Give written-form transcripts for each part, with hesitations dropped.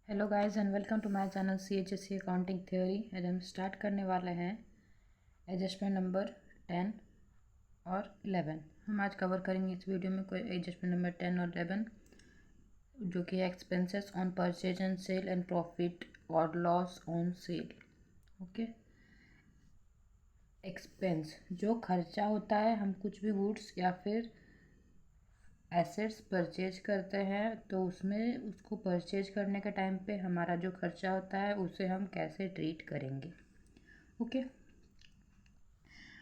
Hello guys and welcome to my channel CHSC accounting theory. आज हम start करने वाले हैं एडजस्टमेंट नंबर 10 और 11। हम आज कवर करेंगे इस वीडियो में कोई एडजस्टमेंट नंबर 10 और 11 जो कि expenses on purchase and sale and profit और loss on sale. Okay, expense जो खर्चा होता है, हम कुछ भी गुड्स या फिर एसेट्स परचेज करते हैं तो उसमें उसको परचेज करने के टाइम पे हमारा जो खर्चा होता है उसे हम कैसे ट्रीट करेंगे। ओके,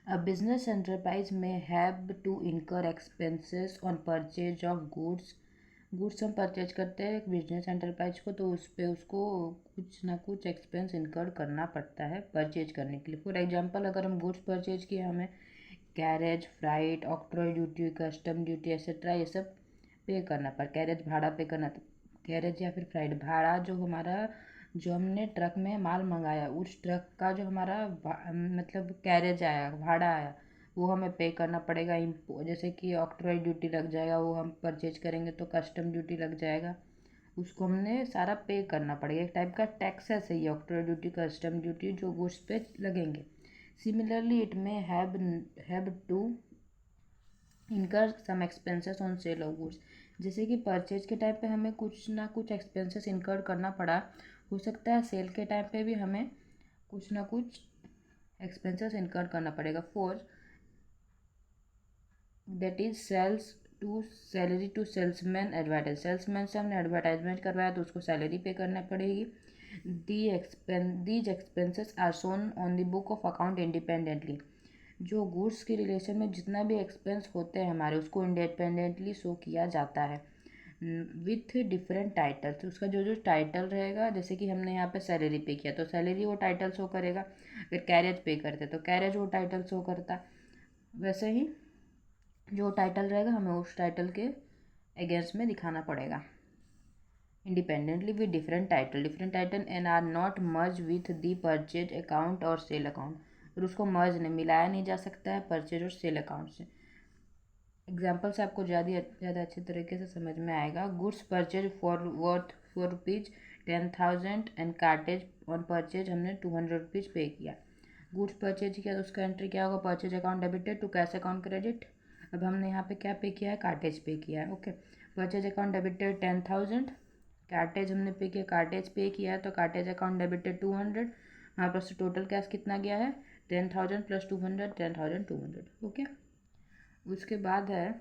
अ बिजनेस एंटरप्राइज में have to incur expenses on purchase of goods हम परचेज करते हैं एक बिजनेस एंटरप्राइज को, तो उस पर उसको कुछ ना कुछ एक्सपेंस इनकर करना पड़ता है परचेज करने के लिए। फॉर एग्जांपल, अगर हम गुड्स परचेज किए, हमें carriage, freight, octroi duty, custom duty etcetera ये सब पे करना पड़, कैरेज भाड़ा पे करना, कैरेज या फिर फ्राइट भाड़ा जो हमने ट्रक में माल मंगाया, उस ट्रक का जो हमारा मतलब कैरेज आया, भाड़ा आया, वो हमें पे करना पड़ेगा। जैसे कि ऑक्ट्रॉय ड्यूटी लग जाएगा, वो हम परचेज करेंगे तो कस्टम ड्यूटी लग जाएगा, उसको हमने सारा पे करना पड़ेगा। एक टाइप का टैक्स है, सही, ऑक्ट्रॉय ड्यूटी, कस्टम ड्यूटी जो गुड्स पे लगेंगे। Similarly it may have to incur some expenses on sale of goods. जैसे कि परचेज के टाइम पे हमें कुछ ना कुछ एक्सपेंसेस इनकर करना पड़ा, हो सकता है सेल के टाइम पे भी हमें कुछ ना कुछ एक्सपेंसेस इनकर करना पड़ेगा। For that is salary to salesman, advertise, salesman से हमने एडवर्टाइजमेंट करवाया तो उसको सैलरी पे करना पड़ेगी। These expenses are shown on the book of account independently. जो गुड्स के रिलेशन में जितना भी एक्सपेंस होते हैं हमारे, उसको इंडिपेंडेंटली शो किया जाता है विथ डिफरेंट टाइटल्स। उसका जो जो टाइटल रहेगा, जैसे कि हमने यहाँ पे सैलरी पे किया तो सैलरी वो टाइटल शो करेगा, अगर कैरेज पे करते तो कैरेज वो टाइटल शो करता। वैसे ही जो टाइटल रहेगा हमें उस टाइटल के अगेंस्ट में दिखाना पड़ेगा independently with different title and are not merge with the purchase account और सेल अकाउंट, और उसको मर्ज नहीं, मिलाया नहीं जा सकता है परचेज और सेल अकाउंट से। एग्जाम्पल से आपको ज़्यादा अच्छी तरीके से समझ में आएगा। Goods purchase for rupees 10,000 and cartridge on purchase हमने 200 रुपीज़ पे किया। गुड्स परचेज किया तो उसका एंट्री क्या होगा, purchase account debited to cash account credit. अब हमने यहाँ पे क्या पे किया है, कार्टेज पे किया है। Okay, purchase account debited 10,000, cartage हमने पे किया, कार्टेज पे किया है तो कार्टेज अकाउंट डेबिटेड 200। हमारे पास टोटल कैश कितना गया है, 10,000 प्लस 200, 10,200। ओके, उसके बाद है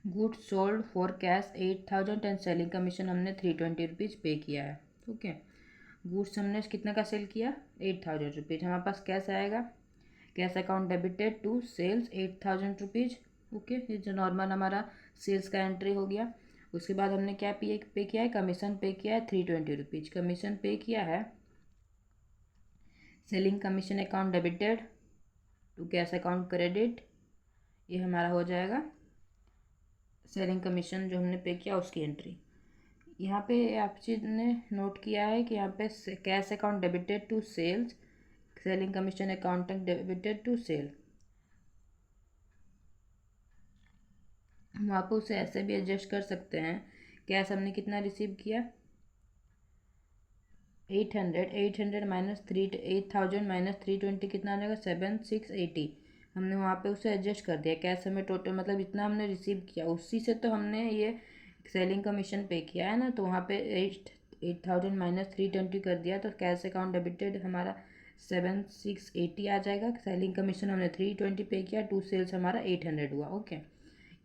goods sold for cash 8,000 and selling commission हमने 320 रुपीज़ पे किया है। ओके, गुड्स हमने कितने का सेल किया, 8,000 रुपीज़, हमारे पास कैश आएगा, cash account debited to sales 8,000 rupees. Okay, ये जो नॉर्मल हमारा सेल्स का एंट्री हो गया। उसके बाद हमने क्या पे किया है, कमीशन पे किया है 320 रुपीज़, कमीशन पे किया है। Selling commission account debited to cash account credit, ये हमारा हो जाएगा सेलिंग कमीशन जो हमने पे किया उसकी एंट्री। यहाँ पे आप चीज़ ने नोट किया है कि यहाँ पे cash account debited to sales, selling commission account debited to sale, हम आप उसे ऐसे भी एडजस्ट कर सकते हैं। कैश हमने कितना रिसीव किया, 800 माइनस 8,000 माइनस 320 कितना आ जाएगा, 7,680। हमने वहाँ पे उसे एडजस्ट कर दिया। कैश हमें टोटल मतलब इतना हमने रिसीव किया, उसी से तो हमने ये सेलिंग कमीशन पे किया है ना, तो वहाँ पे 8,000 माइनस 320 कर दिया तो कैश अकाउंट डेबिटेड हमारा 7,680 आ जाएगा। सेलिंग कमीशन हमने 320 पे किया, टू सेल्स हमारा 800 हुआ। ओके,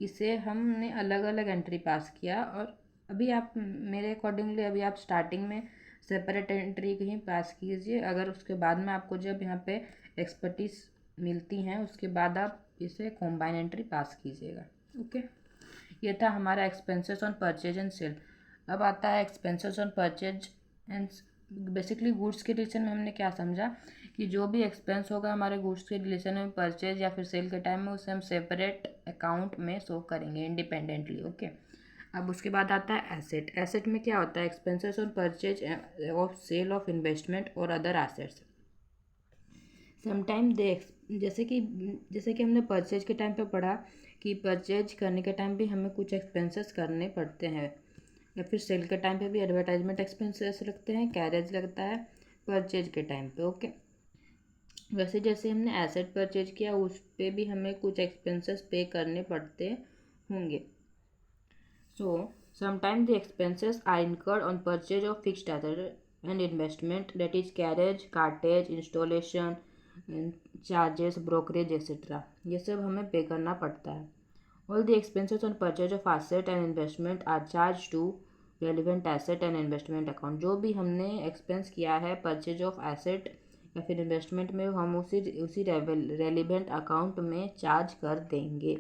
इसे हमने अलग अलग एंट्री पास किया। और अभी आप मेरे अकॉर्डिंगली अभी आप स्टार्टिंग में सेपरेट एंट्री ही पास कीजिए, अगर उसके बाद में आपको जब यहाँ पे एक्सपर्टीज मिलती हैं उसके बाद आप इसे कॉम्बाइन एंट्री पास कीजिएगा। ओके, ये था हमारा expenses on purchase and sale. अब आता है expenses on purchase and, basically goods के रिलेशन में हमने क्या समझा कि जो भी एक्सपेंस होगा हमारे गुड्स के रिलेशन में परचेज या फिर सेल के टाइम में, उसे हम सेपरेट अकाउंट में शो करेंगे इंडिपेंडेंटली। ओके, अब उसके बाद आता है एसेट। एसेट में क्या होता है, expenses on purchase of sale of investment और अदर एसेट्स। समटाइम दे, जैसे कि हमने परचेज के टाइम पे पढ़ा कि परचेज करने के टाइम भी हमें कुछ एक्सपेंसेस करने पड़ते हैं। या फिर सेल के टाइम पे भी एडवर्टाइजमेंट एक्सपेंसेस लगते हैं, कैरेज लगता है परचेज के टाइम पे। ओके, वैसे जैसे हमने एसेट परचेज किया उस पे भी हमें कुछ एक्सपेंसेस पे करने पड़ते होंगे। So sometime the expenses are incurred on purchase of fixed asset and investment, that is carriage, cartage, installation, charges, brokerage etcetera, ये सब हमें पे करना पड़ता है। All the expenses on purchase of asset and investment are charged to relevant asset and investment account। जो भी हमने एक्सपेंस किया है परचेज ऑफ एसेट या फिर इन्वेस्टमेंट में, हम उसी रेलिवेंट अकाउंट में चार्ज कर देंगे।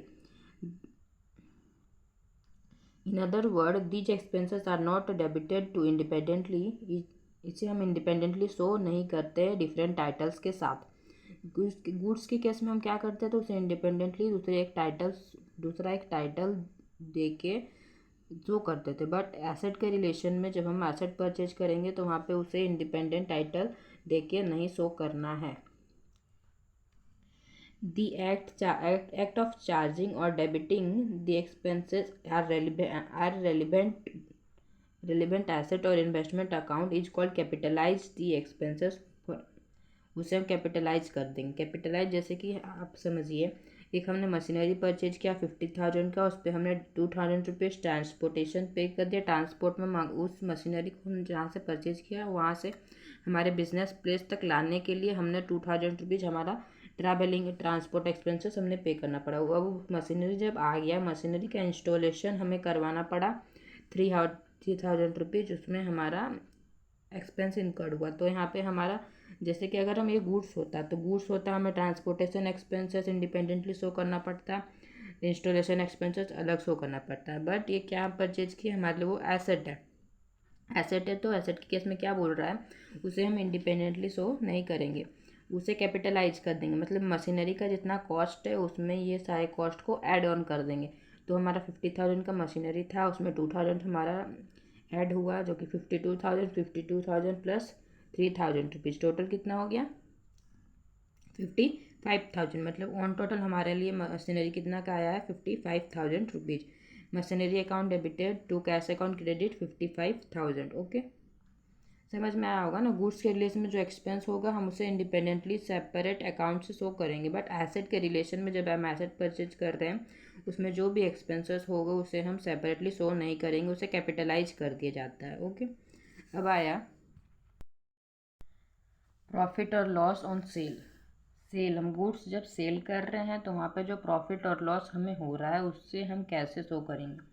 In other word, these expenses are not debited to independently. इसे हम इंडिपेंडेंटली शो नहीं करते डिफरेंट टाइटल्स के साथ। गुड्स के केस में हम क्या करते हैं, तो उसे इंडिपेंडेंटली दूसरा एक टाइटल दे के शो करते थे। बट एसेट के रिलेशन में जब हम एसेट परचेज करेंगे तो वहाँ पे उसे इंडिपेंडेंट टाइटल दे के नहीं शो करना है। The act of charging or debiting the expenses are relevant asset or investment account is called capitalize the expenses for। उसे हम कैपिटलाइज कर देंगे। कैपिटलाइज जैसे कि आप समझिए, एक हमने मशीनरी परचेज किया 50,000 का, उस पर हमने 2,000 रुपीज़ ट्रांसपोर्टेशन पे कर दिया। ट्रांसपोर्ट में उस मशीनरी को हम जहाँ से परचेज किया वहाँ से हमारे बिजनेस प्लेस तक लाने के लिए हमने 2,000 रुपीज़ हमारा ट्रैवलिंग ट्रांसपोर्ट एक्सपेंसेस हमने पे करना पड़ा। अब मशीनरी जब आ गया, मशीनरी का इंस्टॉलेशन हमें करवाना पड़ा 3,000 रुपीज़, उसमें हमारा एक्सपेंस इनकर्ड हुआ। तो यहाँ पे हमारा, जैसे कि अगर हम ये गुड्स होता तो गुड्स होता हमें ट्रांसपोर्टेशन एक्सपेंसेस इंडिपेंडेंटली शो करना पड़ता, इंस्टॉलेशन एक्सपेंसेस अलग शो करना पड़ता है। बट ये क्या परचेज किया, हमारे लिए वो एसेट है। एसेट है तो एसेट के केस में क्या बोल रहा है, उसे हम इंडिपेंडेंटली शो नहीं करेंगे, उसे कैपिटलाइज कर देंगे। मतलब मशीनरी का जितना कॉस्ट है उसमें ये सारे कॉस्ट को ऐड ऑन कर देंगे। तो हमारा 50,000 का मशीनरी था, उसमें 2,000 हमारा ऐड हुआ जो कि 52,000 प्लस 3,000 रुपीज़, टोटल कितना हो गया 55,000। मतलब ऑन टोटल हमारे लिए मशीनरी कितना का आया है 55,000 rupees. Machinery account debited to cash account credit 55,000। Okay, समझ में आया होगा ना। गुड्स के रिलेशन में जो एक्सपेंस होगा हम उसे इंडिपेंडेंटली सेपरेट अकाउंट से शो करेंगे। बट एसेट के रिलेशन में जब हम एसेट परचेज कर रहे हैं उसमें जो भी एक्सपेंसेस होगा उसे हम सेपरेटली शो नहीं करेंगे, उसे कैपिटलाइज कर दिया जाता है। ओके, अब आया प्रॉफिट और लॉस ऑन सेल। हम गुड्स जब सेल कर रहे हैं तो वहाँ पे जो प्रॉफिट और लॉस हमें हो रहा है उससे हम कैसे शो करेंगे।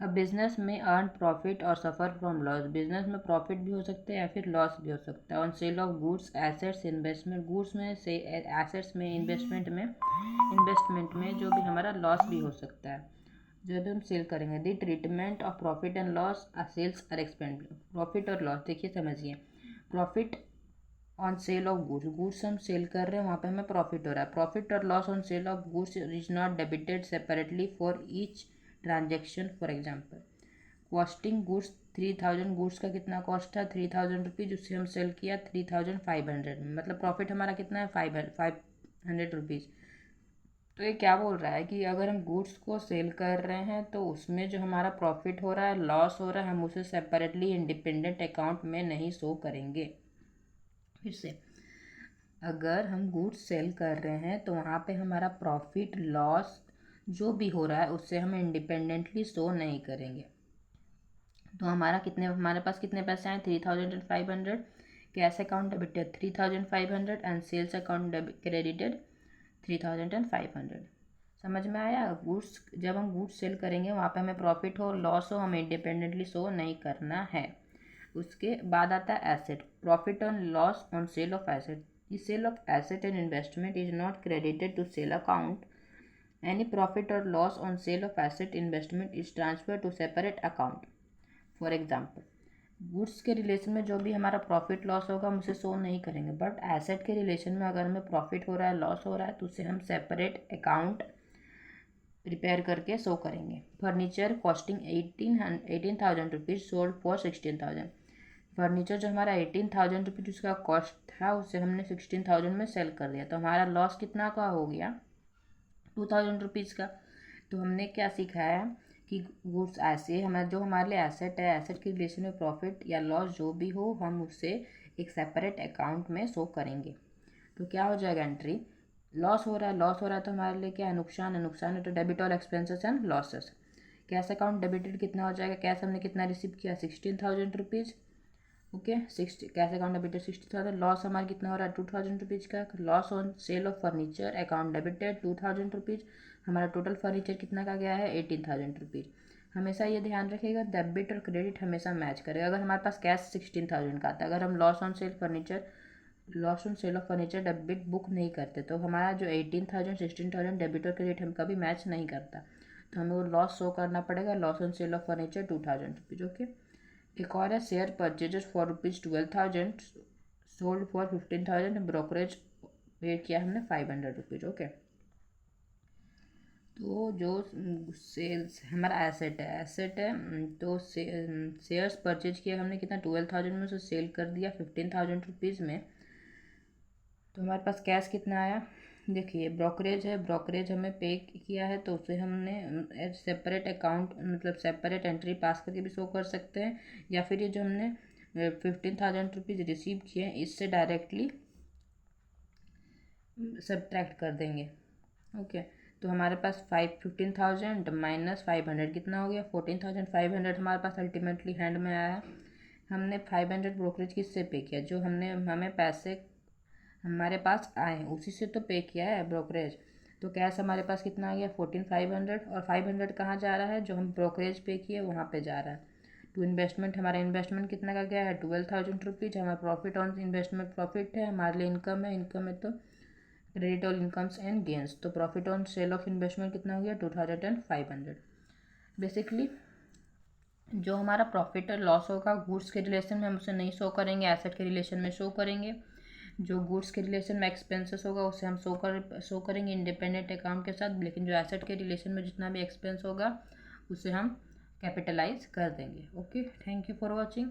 अब बिजनेस में अर्न प्रॉफिट और सफ़र फ्रॉम लॉस, बिजनेस में प्रॉफिट भी हो सकता है या फिर लॉस भी हो सकता है। On sale of goods assets investment, goods में से एसेट्स में इन्वेस्टमेंट में जो भी हमारा लॉस भी हो सकता है जब हम सेल करेंगे। The treatment of profit and loss sales are expend. Profit और लॉस देखिए समझिए, profit on sale of goods हम सेल कर रहे हैं वहाँ पे हमें प्रॉफिट हो रहा है। प्रॉफिट और loss on sale of goods is not debited separately for each transaction. For example, costing goods 3,000, goods का कितना कॉस्ट था 3,000 रुपीज़, उससे हम सेल किया 3,500 में, मतलब प्रॉफिट हमारा कितना है 500 रुपीज़। तो ये क्या बोल रहा है कि अगर हम गुड्स को सेल कर रहे हैं तो उसमें जो हमारा प्रॉफिट हो रहा है लॉस हो रहा है हम उसे सेपरेटली इंडिपेंडेंट अकाउंट में नहीं शो करेंगे। फिर से, अगर हम गुड्स सेल कर रहे हैं तो वहाँ पे हमारा प्रॉफिट लॉस जो भी हो रहा है उससे हम इंडिपेंडेंटली शो नहीं करेंगे। तो हमारे पास कितने पैसे आए 3,500, cash account debited 3,500 and sales account credited 3,500। समझ में आया। गुड्स जब हम गुड्स सेल करेंगे वहाँ पे हमें प्रॉफिट हो लॉस हो हमें इंडिपेंडेंटली शो नहीं करना है। उसके बाद आता है asset, profit on loss on sale of asset. The sale of asset and investment is not credited to sale account. Any profit or loss on sale of asset investment is transferred to separate account. For example, goods के relation में जो भी हमारा profit loss होगा हम उसे show नहीं करेंगे। बट एसेट के रिलेशन में अगर हमें प्रॉफिट हो रहा है लॉस हो रहा है तो उसे हम सेपरेट अकाउंट प्रिपेयर करके शो करेंगे। Furniture costing 18,000 rupees sold for 16,000। Furniture जो हमारा 18,000 रुपीज़ उसका कॉस्ट था उसे हमने 16,000 में सेल कर दिया, तो हमारा लॉस कितना का हो गया 2,000 रुपीज़ का। तो हमने क्या सीखा है कि गुड्स ऐसे हमारे जो हमारे लिए एसेट है, एसेट के रिलेशन में प्रॉफिट या लॉस जो भी हो हम उससे एक सेपरेट अकाउंट में शो करेंगे। तो क्या हो जाएगा एंट्री, लॉस हो रहा है, लॉस हो रहा है तो हमारे लिए क्या है, नुकसान है, नुकसान है तो debit all expenses and losses. Cash account debited कितना हो जाएगा, कैश हमने कितना रिसीव किया 16,000 rupees, okay 60 cash account debited 60,000, loss हमारा कितना हो रहा है 2,000 रुपीज़ का, loss on sale of furniture account debited 2,000 rupees, हमारा टोटल फर्नीचर कितना का गया है 18,000 रुपीज़। हमेशा ये ध्यान रखिएगा डेबिट और क्रेडिट हमेशा मैच करेगा। अगर हमारे पास कैश 16,000 का आता है, अगर हम loss on sale of furniture debit book नहीं करते तो हमारा जो 18,000 16,000 डेबिट और क्रेडिट हम कभी मैच नहीं करता, तो हमें वो लॉस शो करना पड़ेगा, loss on sale of furniture 2,000 rupees, okay. एक और है share purchases for ₹12,000 sold for 15,000, brokerage pay किया हमने 500 रुपीज़, ओके। तो जो सेल्स हमारा एसेट है तो शेयर्स परचेज किया हमने कितना 12,000 में, उसे सेल कर दिया 15,000 रुपीज़ में, तो हमारे पास कैश कितना आया, देखिए ब्रोकरेज है, ब्रोकरेज हमें पे किया है तो उसे हमने सेपरेट अकाउंट मतलब सेपरेट एंट्री पास करके भी शो कर सकते हैं, या फिर ये जो हमने 15,000 रुपीज़ रिसीव किए हैं इससे डायरेक्टली सब्ट्रैक्ट कर देंगे, ओके। तो हमारे पास 15,000 माइनस 500 कितना हो गया 14,500 हमारे पास अल्टीमेटली हैंड में आया है। हमने 500 ब्रोकरेज किससे पे किया, जो हमें पैसे हमारे पास आए हैं उसी से तो पे किया है ब्रोकरेज। तो कैश हमारे पास कितना आ गया 14,500, और 500 कहाँ जा रहा है, जो हम ब्रोकरेज पे किए वहाँ पे जा रहा है। टू इन्वेस्टमेंट, हमारा इन्वेस्टमेंट कितना का गया है 12,000 रुपीज़, हमारा प्रॉफिट ऑन इन्वेस्टमेंट प्रॉफिट है, हमारे लिए इनकम है, इनकम है तो credit all incomes and gains, तो profit on sale of investment कितना हो गया 2,500। बेसिकली जो हमारा प्रॉफिट और लॉस होगा गुड्स के रिलेशन में हम उसे नहीं शो करेंगे, एसेट के रिलेशन में शो करेंगे। जो गुड्स के रिलेशन में एक्सपेंसेस होगा उसे हम शो करेंगे इंडिपेंडेंट अकाउंट के साथ, लेकिन जो एसेट के रिलेशन में जितना भी एक्सपेंस होगा उसे हम कैपिटलाइज कर देंगे, okay. Thank you for watching.